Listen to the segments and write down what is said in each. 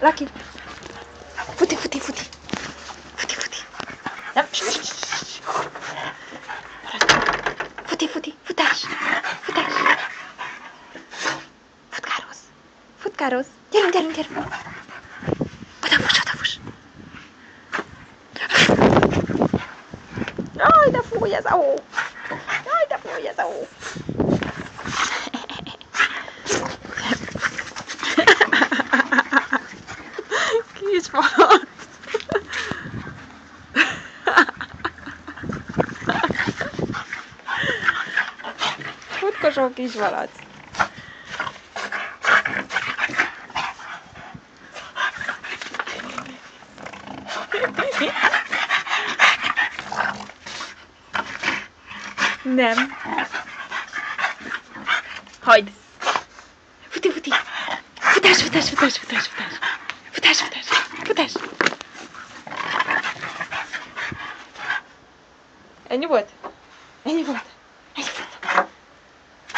Lucky. Futi, futi, futi. Futi, futi. Nem. Futi, futi, futás. Futás. Futkároz. Futkároz. Gyerünk, gyerünk, gyerünk. Odafuss, odafuss. Jaj, de fúj ez a hó. Jaj, de fúj ez a hó. Kis malac. Futkosó kis malac. Nem. Hagyd. Futi, futi. Futás, futás, futás, futás, futás. Futás, futás, futás. Ennyi volt? Ennyi volt? Ennyi volt.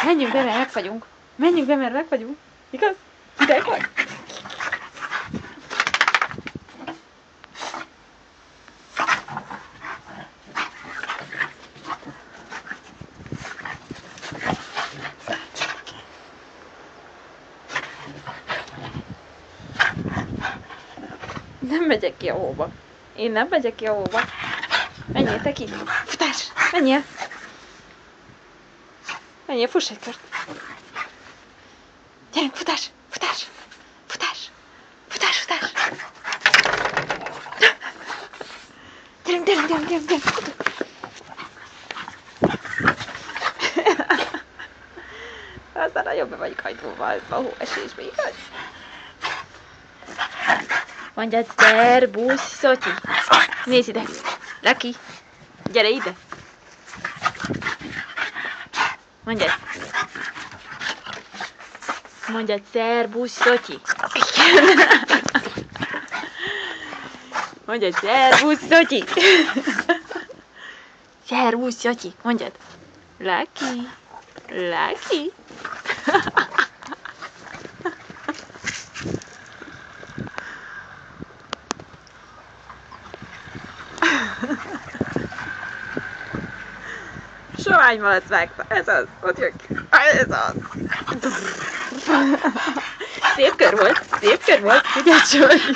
Menjünk be, mert megfagyunk. Menjünk be, mert megfagyunk. Igaz? Hideg vagy? Nem megyek ki a hóba. Én nem megyek ki a hóba. Menjél te ki. Futás! Menjél! Menjél, fuss egy kört. Gyerünk, futás! Futás! Futás! Futás, futás! Gyerünk, gyerünk, gyerünk, gyerünk, gyerünk! Aztán nagyon be vagyok hajtóval a hóesésbe, igaz? Mondjad, szerbusz, Szotyi! Nézd ide! Lucky! Gyere ide! Mondjad! Mondjad, szerbusz, Szotyi! Mondjad, szerbusz, Szotyi! Szerbusz, Szotyi! Mondjad! Lucky! Lucky! Sovány malac vágta. Ez az. Ott jön ki. Ez az. Szép kör volt. Szép kör volt. Ugye, Csony?